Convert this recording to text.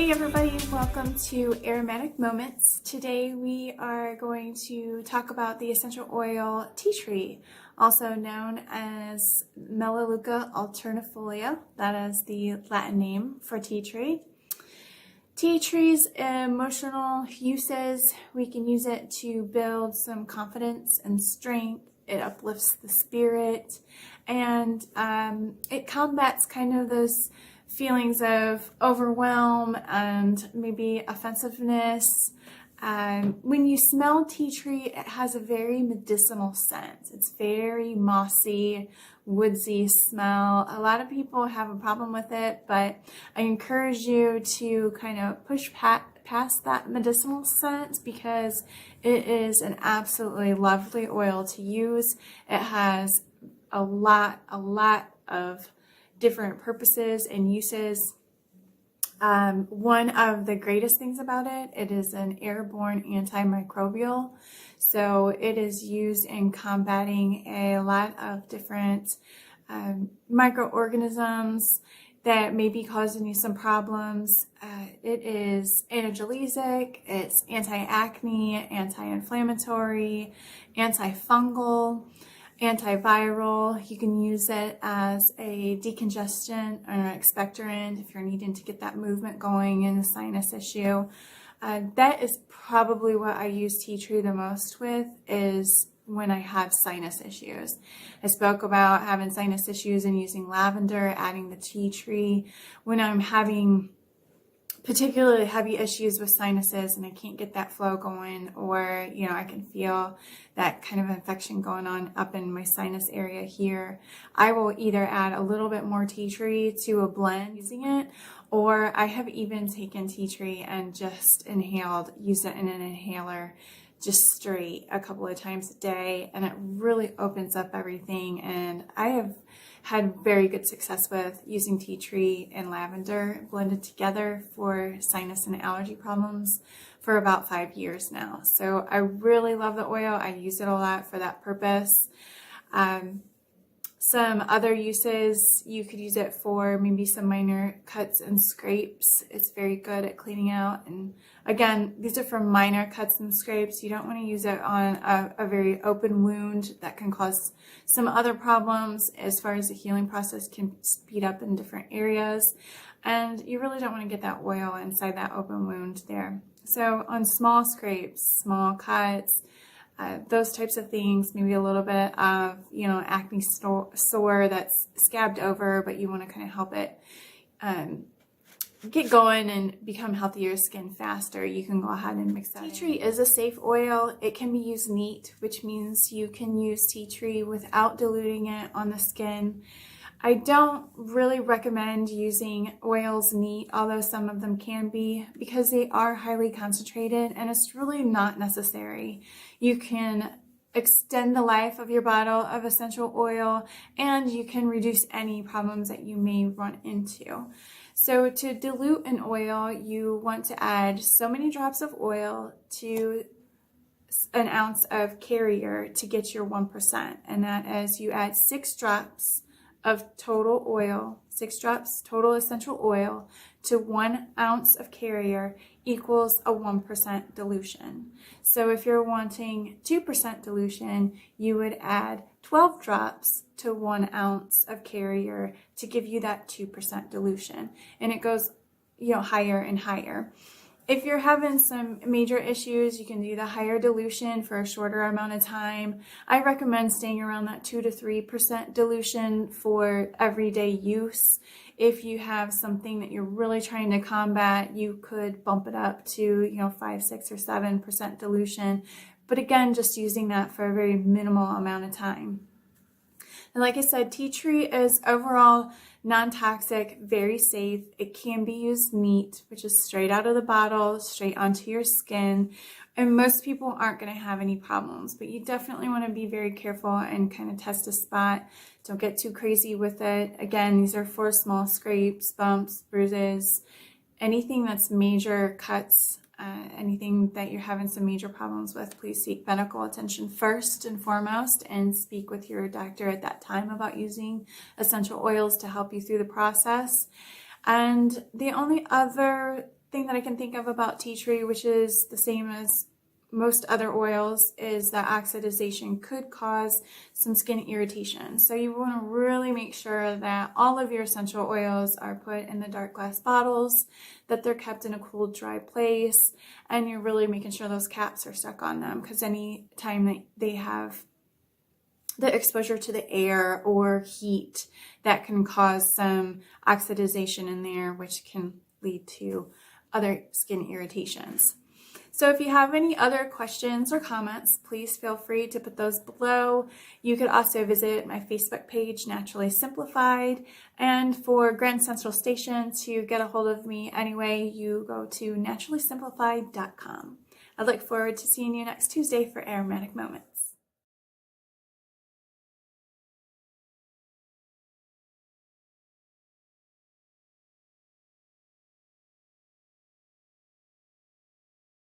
Hey everybody, welcome to Aromatic Moments. Today we are going to talk about the essential oil tea tree, also known as Melaleuca alternifolia. That is the Latin name for tea tree. Tea tree's emotional uses, we can use it to build some confidence and strength. It uplifts the spirit, and it combats kind of those feelings of overwhelm and maybe offensiveness. When you smell tea tree, it has a very medicinal scent. It's very mossy, woodsy smell. A lot of people have a problem with it, but I encourage you to kind of push past that medicinal scent because it is an absolutely lovely oil to use. It has a lot of different purposes and uses. One of the greatest things about it, it is an airborne antimicrobial. So it is used in combating a lot of different microorganisms that may be causing you some problems. It is analgesic, it's anti-acne, anti-inflammatory, antifungal, antiviral. You can use it as a decongestant or an expectorant if you're needing to get that movement going in a sinus issue. That is probably what I use tea tree the most with, is when I have sinus issues. I spoke about having sinus issues and using lavender, adding the tea tree. When I'm having particularly heavy issues with sinuses and I can't get that flow going, or I can feel that kind of infection going on up in my sinus area here, I will either add a little bit more tea tree to a blend using it, or I have even taken tea tree and just used it in an inhaler just straight a couple of times a day, and it really opens up everything. And I have had very good success with using tea tree and lavender blended together for sinus and allergy problems for about 5 years now. So I really love the oil. I use it a lot for that purpose. Some other uses, you could use it for maybe some minor cuts and scrapes. It's very good at cleaning out. And again, these are for minor cuts and scrapes. You don't want to use it on a very open wound that can cause some other problems as far as the healing process can speed up in different areas. And you really don't want to get that oil inside that open wound there. So on small scrapes, small cuts, those types of things, maybe a little bit of, acne sore that's scabbed over, but you want to kind of help it get going and become healthier skin faster, you can go ahead and mix that in. Tea tree is a safe oil. It can be used neat, which means you can use tea tree without diluting it on the skin. I don't really recommend using oils neat, although some of them can be, because they are highly concentrated and it's really not necessary. You can extend the life of your bottle of essential oil, and you can reduce any problems that you may run into. So to dilute an oil, you want to add so many drops of oil to an ounce of carrier to get your 1%. And that is, you add 6 drops of total oil, 6 drops total essential oil to 1 ounce of carrier equals a 1% dilution. So if you're wanting 2% dilution, you would add 12 drops to 1 ounce of carrier to give you that 2% dilution. And it goes, higher and higher. If you're having some major issues, you can do the higher dilution for a shorter amount of time. I recommend staying around that 2 to 3% dilution for everyday use. If you have something that you're really trying to combat, you could bump it up to 5, 6, or 7% dilution. But again, just using that for a very minimal amount of time. And like I said, tea tree is overall non-toxic, very safe. It can be used neat, which is straight out of the bottle, straight onto your skin. And most people aren't going to have any problems, but you definitely want to be very careful and kind of test a spot. Don't get too crazy with it. Again, these are for small scrapes, bumps, bruises, anything that's major cuts. Anything that you're having some major problems with, please seek medical attention first and foremost, and speak with your doctor at that time about using essential oils to help you through the process. And the only other thing that I can think of about tea tree, which is the same as most other oils, is that oxidization could cause some skin irritation. So you want to really make sure that all of your essential oils are put in the dark glass bottles, that they're kept in a cool, dry place, and you're really making sure those caps are stuck on them, because any time that they have the exposure to the air or heat, that can cause some oxidization in there, which can lead to other skin irritations. So if you have any other questions or comments, please feel free to put those below. You could also visit my Facebook page, Naturally Simplified. And for Grand Central Station, to get a hold of me anyway, you go to naturallysimplified.com. I look forward to seeing you next Tuesday for Aromatic Moments.